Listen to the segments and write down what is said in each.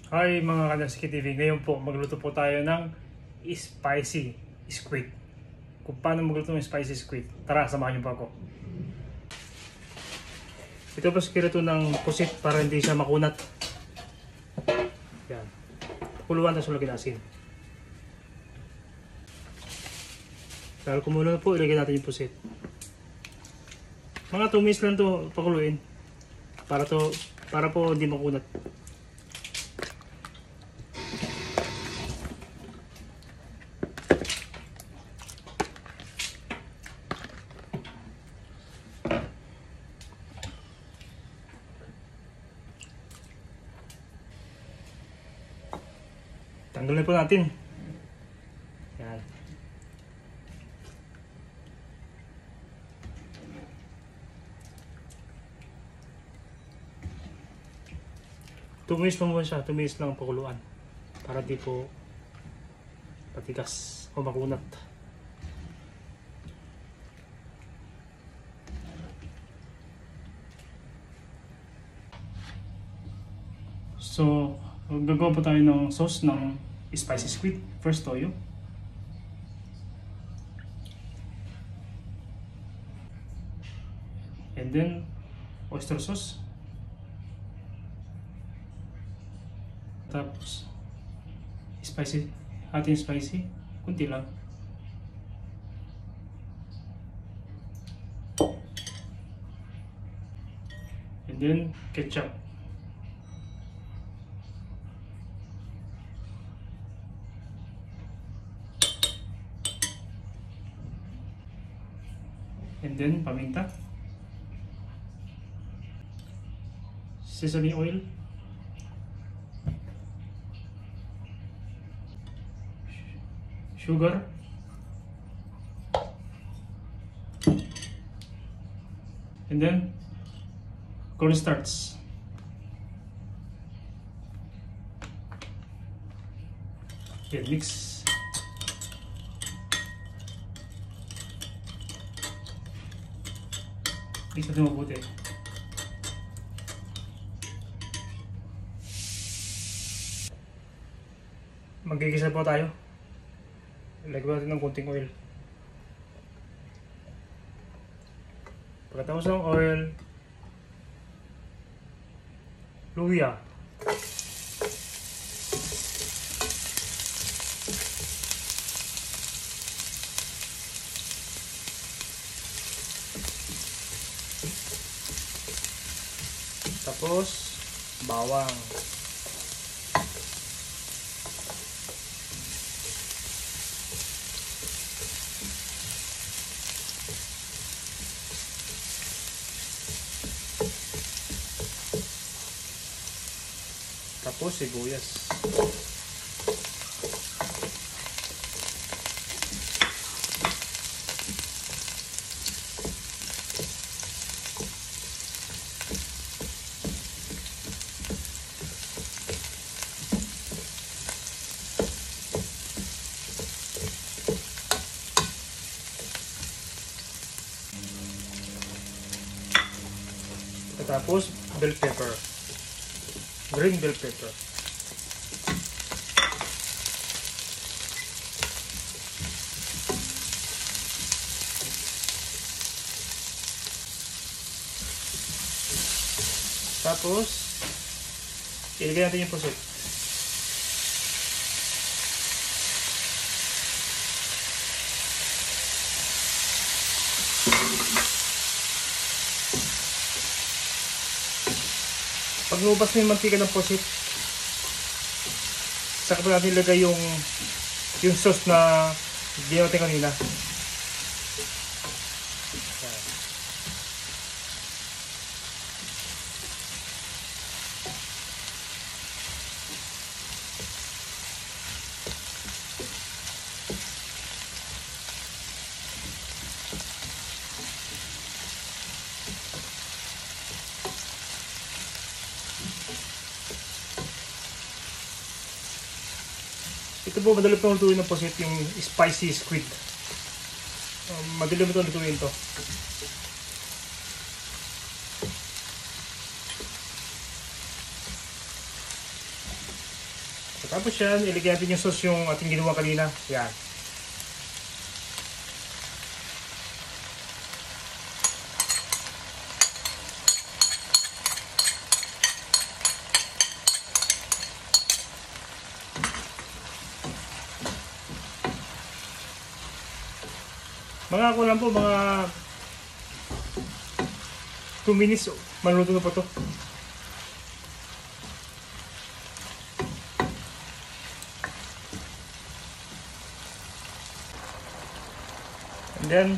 Hi mga Kanasiki TV, ngayon po magluto po tayo ng spicy squid. Kung paano magluto ng spicy squid, tara samahan niyo po ako. Ito po sikreto ng pusit para hindi siya makunat. Yan. Pakuluan tapos lagyan asin. Dahil kumulo na po, ilagay natin yung pusit. Mga 2 minutes lang to pakuluin. Para po hindi makunat. Tanggalin po natin. Yan. Tumis mo muna siya. 2 minutes lang ang pakuluan. Para di po patigas o makunat. So, gagawa po tayo ng sauce ng spicy squid. First, toyo. And then, oyster sauce. Tapos, spicy. Ating spicy. Kunti lang. And then, ketchup. And then, paminta. Sesame oil. Sugar. And then, cornstarch. Okay, mix. Mix natin mabuti. Magigisa po tayo. Lagyan natin ng konting oil. Pagkatapos ng oil, luya. Tapos, bawang. Tapos, sibuyas. Tapos, bell pepper. Green bell pepper. Tapos, ilagay natin yung pusit. Pag lumabas na yung mantika ng pusit, saka pa natin ilagay yung sauce na ginawa natin kanina. Ito po, madali pong lutuin ng pusit yung spicy squid. Madali mo itong lutuin to. Tapos yan, ilagay natin yung sauce yung ating ginawa kanina. Yan. Mga ako lang po, mga 2 minutes, maluluto na po to. And then,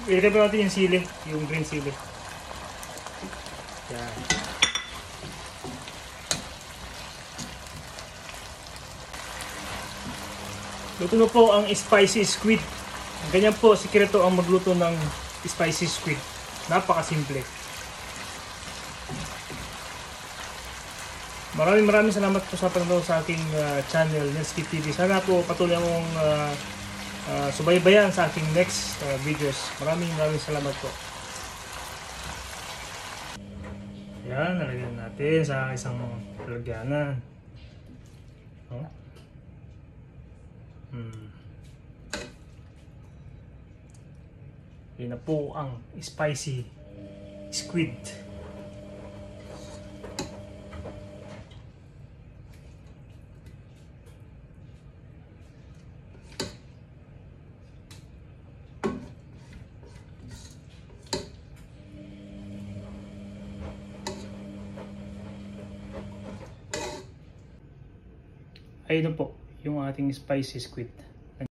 ilagay pa natin yung sili, yung green sili. Yan. Luto na po ang spicy squid. Ganyan po, sikreto ang magluto ng spicy squid. Napakasimple. Maraming salamat po sa panonood sa aking channel, Nelsky TV. Sana po patuloy mong subaybayan sa aking next videos. Maraming salamat po. Yan, nalagyan natin sa isang lalagyanan. Oh. Yan na po ang spicy squid. Ayun na po yung ating spicy squid.